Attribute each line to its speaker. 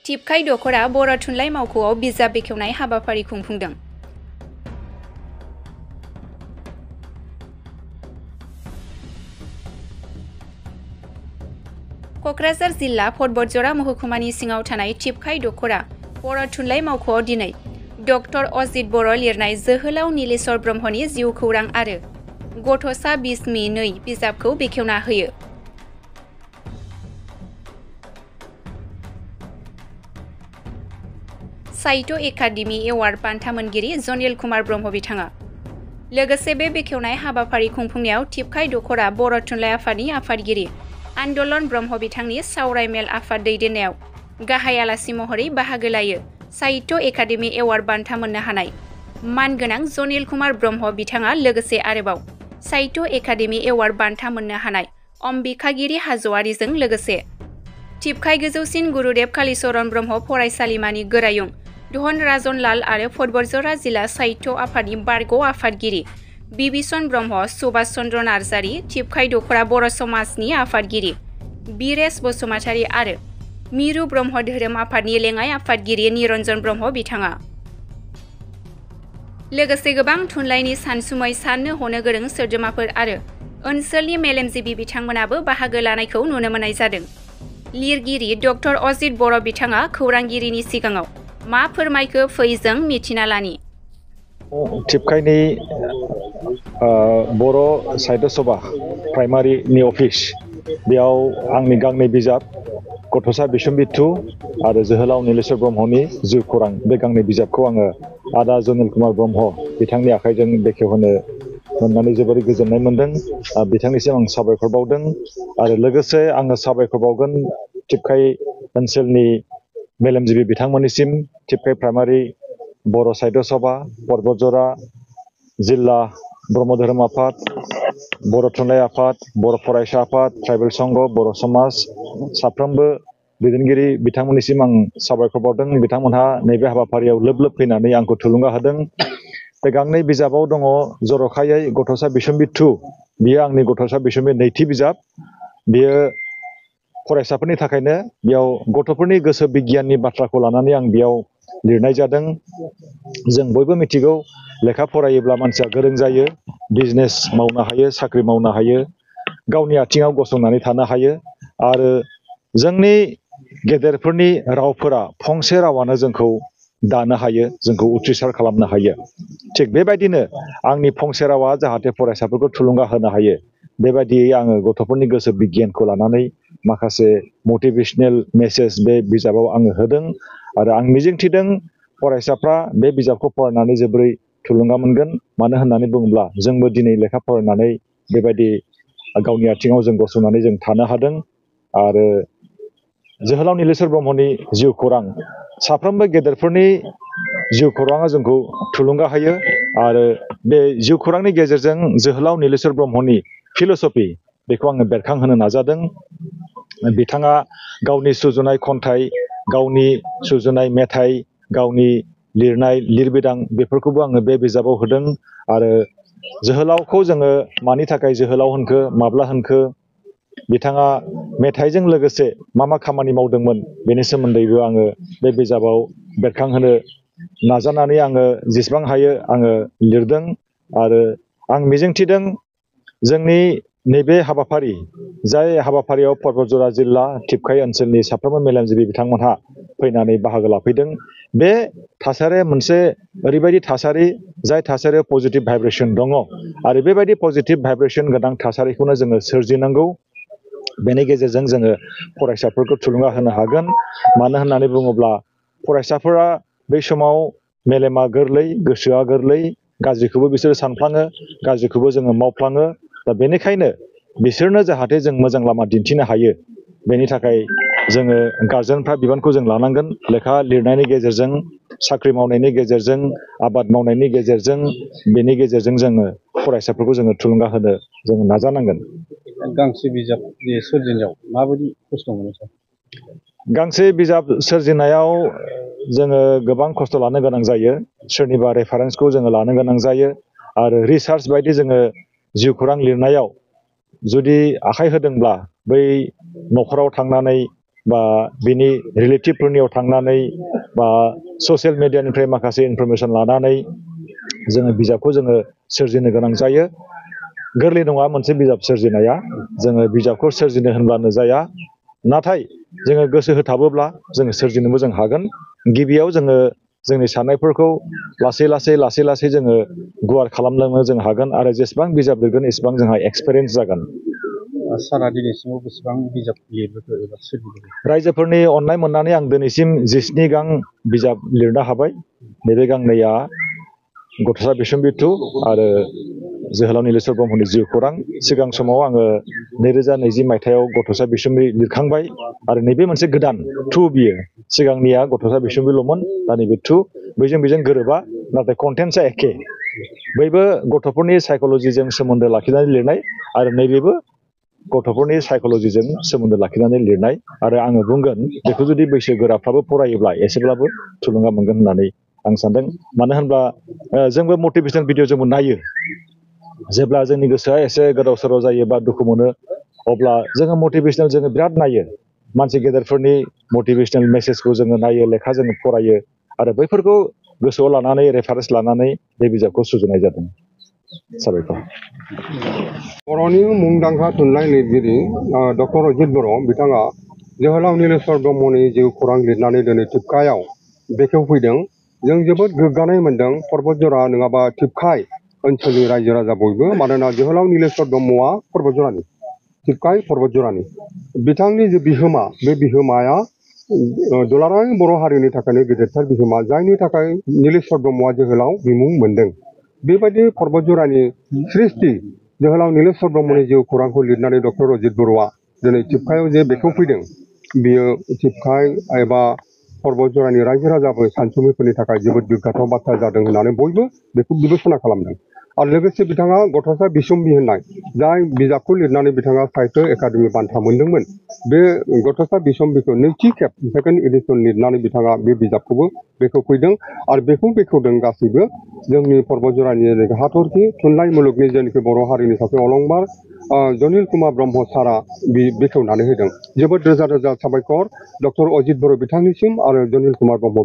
Speaker 1: टिपकाइ दखरा बर' थुनलाइ मावख'आव बिजाब बेखेवनाय हाबाफारि खुंफुंदों। क'क्राझार जिल्ला फटबरजरा महकुमानि सिङाव थानाय टिपकाइ दखरा बर' थुनलाइ मावख'आव दिनै डक्टर अजित बर' लिरनाय जोहोलाव नीलेश्वर ब्रह्मनि जिउ खौरां आरो गथ'सा बिस्मि 2 बिजाबखौ बेखेवना होयो। साहित्य एकाडेमि एवार्ड बान्था मोनगिरि जनिल कुमार ब्रह्म बिथाङा लोगोसे बे बेखेवनाय हाबाफारि खुंफुंनायाव टिपकाइ दखरा बर' थुनलाइ आफादनि आफादगिरि आन्दलन ब्रह्म बिथांनि सावराय मेल आफाद दैदेननायाव गाहाय आलासि महरै बाहागो लायो। साहित्य एकाडेमि एवार्ड बान्था मोननो हानाय मानगोनां जनिल कुमार ब्रह्म बिथाङा लोगोसे आरोबाव साहित्य एकाडेमि एवार्ड बान्था मोननो हानाय अम्बिकागिरि हाज'वारिजों लोगोसे टिपकाइ गोजौसिन गुरुदेव कालीचरण ब्रह्म फरायसालिमानि गोरायुं धन राजन लाल आरो फटबरजरा जिल्ला साहित्य आफादनि बारग' आफादगिरि बिबिसन ब्रह्म, सुभाष चन्द्र नार्जारि, टिपकाइ दखरा बर' समाजनि आफादगिरि बिरेश बसुमतारि आरो मिरु ब्रह्म धोरोम आफादनि लेङाइ आफादगिरि निरन्जन ब्रह्म बिथाङा लोगोसे गोबां थुनलाइनि सानसुमै साननो हनो गोरों सोद्रोमाफोर आरो ओनसोलनि मेलेमजिबि बिथांमोनाबो बाहागो लानायखौ नुनो मोननाय जादों। लिरगिरि डक्टर अजित बर' बिथाङा खौरांगिरिनि सिगाङाव मा फोरमायखो फै जों मिथिना लानि।
Speaker 2: टिपकाइनि बर' साहित्य सभा प्राइमारिनि अफिस बेयाव आंनि गांनै बिजाब गथ'सा बिसम्बि 2 आरो जोहोलाव नीलेश्वर ब्रह्मनि जिउ खौरां बे गांनै बिजाबखौ आङो आदा जनिल कुमार ब्रह्म बिथांनि आखाइजों बेखेवहोनो मोननानै जोबोर गोजोननाय मोनदों। बिथांनिसिम आं साबायखर बावदों आरो लोगोसे आङो साबायखर बावगोन टिपकाइ ओनसोलनि मेलेमजिबि बिथांमोननिसिम टिपकाइ प्राइमारि बर' साहित्य सभा फटबरजरा जिल्ला ब्रह्म धोरोम आफाद बर' थुनलाइ आफाद बर' फरायसा आफाद ट्राइबेल संघ बर' समाज साफ्रोमबो दैदेनगिरि बिथांमोननिसिम आं साबायखर बावदों। बिथांमोनहा नैबे हाबाफारियाव लोब लोब फैनानै आंखौ थुलुंगा होदों। बे गांनै बिजाबाव दङ जर'खायै गथ'सा बिसम्बि 2 बियो आंनि गथ'सा बिसम्बि 2थि बिजाब। बियो फरायसाफोरनि थाखायनो बेयाव गथ'फोरनि गोसो बिगियाननि बाथ्राखौ लानानै आं बेयाव लिरनाय जादों। जों बयबो मिथिगौ लेखा फरायोब्ला मानसिया गोरों जायो, बिजनेस मावनो हायो, साख्रि मावनो हायो, गावनि आथिङाव गसंनानै थानो हायो आरो जोंनि गेदेरफोरनि रावफोरा फंसे रावानो जोंखौ दानो हायो, जोंखौ उथ्रिसार खालामनो हायो। थिग बेबायदिनो आंनि फंसे रावा जाहाथे फरायसाफोरखौ थुलुंगा होनो हायो बेबायदियै आङो गथ'फोरनि गोसो बिगियानखौ लानानै माखासे मटिभेशनेल मेसेज बे बिजाबाव आङो होदों आरो आं मिजिंथिदों फरायसाफ्रा बे बिजाबखौ फरायनानै जोबोरै थुलुंगा मोनगोन। मानो होननानै बुङोब्ला जोंबो दिनै लेखा फरायनानै बेबायदि गावनि आथिङाव जों गसंनानै जों थानो हादों आरो जोहोलाव नीलेश्वर ब्रह्मनि जिउ खौरां साफ्रोमबो गेदेरफोरनि जिउ खौराङा जोंखौ थुलुंगा होयो आरो बे जिउ खौरांनि गेजेरजों जोहोलाव नीलेश्वर ब्रह्मनि फिल'सफि बेखौ आङो बेरखांहोनो नाजादों। बिथाङा गावनि सुजुनाय खन्थाइ, गावनि सुजुनाय मेथाइ, गावनि लिरनाय लिरबिदां बेफोरखौबो आङो बे बिजाबाव होदों आरो जोहोलावखौ जोङो मानि थाखाय जोहोलाव होनखो, माब्ला होनखो, बिथाङा मेथाइजों लोगोसे मा मा खामानि मावदोंमोन बेनि सोमोन्दैबो आङो बे बिजाबाव बेरखांहोनो नाजानानै आङो जेसेबां हायो आङो लिरदों आरो आं मिजिंथिदों जोंनि नैबे हाबाफारि जाय हाबाफारियाव फटबरजरा जिल्ला टिपकाइ ओनसोलनि साफ्रोमबो मेलेमजिबि बिथांमोनहा फैनानै बाहागो लाफैदों। बे थासारिया मोनसे ओरैबायदि थासारि जाय थासारियाव पजिटिभ भाइब्रेसन दङ आरो बेबायदि पजिटिभ भाइब्रेसन गोनां थासारिखौनो जोङो सोरजिनांगौ। बेनि गेजेरजों जोङो फरायसाफोरखौ थुलुंगा होनो हागोन। मानो होननानै बुङोब्ला फरायसाफोरा बै समाव मेलेमा गोरलै, गोसोआ गोरलै, गाज्रिखौबो बिसोरो सानफ्लाङो, गाज्रिखौबो जोङो मावफ्लाङो। दा बेनिखायनो बिसोरनो जाहाथे जों मोजां लामा दिन्थिनो हायो बेनि थाखाय जोङो गार्जेनफ्रा बिबानखौ जों लानांगोन। लेखा लिरनायनि गेजेरजों, साख्रि मावनायनि गेजेरजों, आबाद मावनायनि गेजेरजों, बेनि गेजेरजों जोङो फरायसाफोरखौ जोङो थुलुंगा होनो जोङो नाजानांगोन।
Speaker 3: गांसे बिजाब सोरजिनायाव माबायदि खस्थ' मोनो सार?
Speaker 2: गांसे बिजाब सोरजिनायाव जोङो गोबां खस्थ' लानो गोनां जायो। सोरनिबा रेफारेन्सखौ जोङो लानो गोनां जायो आरो रिसार्च बायदि जोङो जिउ खौरां लिरनायाव जुदि आखाइ होदोंब्ला बै न'खराव थांनानै बा बिनि रिलेटिभफोरनियाव थांनानै बा ससियेल मिडियानिफ्राय माखासे इनफरमेसन लानानै जोङो बिजाबखौ जोङो सोरजिनो गोनां जायो। गोरलै नङा मोनसे बिजाब सोरजिनाया। जोङो बिजाबखौ सोरजिनो होनब्लानो जाया, नाथाय जोङो गोसो होथाबोब्ला जोङो सोरजिनोबो जों हागोन। गिबियाव जोङो जोंनि साननायफोरखौ लासै लासै जोङो गुवार खालामलांनो जों हागोन आरो जेसेबां बिजाब लिरगोन एसेबां जोंहा एक्सपिरियेन्स जागोन।
Speaker 3: सारा दिनैसिमाव बेसेबां बिजाब लिरबोखो एबा सोरजिबोखो?
Speaker 2: रायजोफोरनि अननाय मोननानै आं दिनैसिम 19 गां बिजाब लिरनो हाबाय। नैबे गांनैया गथ'सा बिसम्बि 2 आरो जोहोलाव नीलेश्वर ब्रह्मनि जिउ खौरां। सिगां समाव आङो 2020 मायथाइयाव गथ'सा बिसम्बि लिरखांबाय आरो नैबे मोनसे गोदान 2 बियो। सिगांनिया गथ'सा बिसम्बिल'मोन, दा नैबे 2 बैजों गोरोबा, नाथाय कन्टेन्टसा एखे। बैबो गथ'फोरनि साइक'लजिजों सोमोन्दो लाखिनानै लिरनाय आरो नैबेबो गथ'फोरनि साइक'लजिजों सोमोन्दो लाखिनानै लिरनाय। आरो आङो बुंगोन बेखौ जुदि बैसोगोराफ्राबो फरायोब्ला एसेब्लाबो थुलुंगा मोनगोन होननानै आं सानदों। मानो होनब्ला जोंबो मटिभेशनेल भिडिअ जोंबो नायो। जेब्ला जोंनि गोसोआ एसे गोदाव सोराव जायो बा दुखु मोनो, अब्ला जोङो मटिभेशनेल जोङो बिराद नायो। मानसि गेदेरफोरनि मटिभेशनेल मेसेजखौ जोङो नायो, लेखा जोङो फरायो आरो बैफोरखौ गोसोआव लानानै रेफारेन्स लानानै बे बिजाबखौ सुजुनाय जादों। साबायखर।
Speaker 4: बर'नि मुंदांखा थुनलाइ लिरगिरि डक्टर अजित बर' बिथाङा जोहोलाव नीलेश्वर ब्रह्मनि जिउ खौरां लिरनानै दिनै टिपकायाव बेखेवफैदों। जों जोबोद गोग्गानाय मोन्दों पर्बतजरा नङाबा टिपकाय ओनसोलनि रायजो राजा बयबो। मानोना जोहोलाव नीलेश्वर ब्रह्मआ पर्बतजरानि, टिपकाय पर्बतजरानि। बिथांनि जे बिहोमा, बे बिहोमाया दुलाराय बर' हारिनि थाखायनो गेदेरथार बिहोमा, जायनि थाखाय नीलेश्वर ब्रह्मआ जोहोलाव बिमुं मोन्दों। बेबायदि पर्बतजरानि सृष्टि जोहोलाव नीलेश्वर ब्रह्मनि जिउ खौरांखौ लिरनानै डक्टर अजित बर'आ दिनै टिपकायाव जे बेखेवफैदों, बियो टिपकाय एबा पर्बतजरानि रायजो राजाफोर सानसुमैफोरनि थाखाय जोबोद गोग्गाथाव बाथ्रा जादों होननानै बयबो बेखौ बिबेसना खालामदों। आरो लोगोसे बिथाङा गथ'सा बिसम्बि होननाय जाय बिजाबखौ लिरनानै बिथाङा साहित्य एकाडेमि बान्था मोन्दोंमोन, बे गथ'सा बिसम्बिखौ नैथि खेब सेकेन्ड एडिसन लिरनानै बिथाङा बे बिजाबखौबो बेखेवफैदों। आरो बेखौ बेखेवदों गासैबो जोंनि पर्बतजरानि हाथरखि थुनलाइ मुलुगनि जेनाखि बर' हारिनि सासे अलंबार जनिल कुमार ब्रह्म सारा बेखेवनानै होदों। जोबोद रोजा रोजा साबायखर डक्टर अजित बर' बिथांनिसिम आरो जनिल कुमार ब्रह्म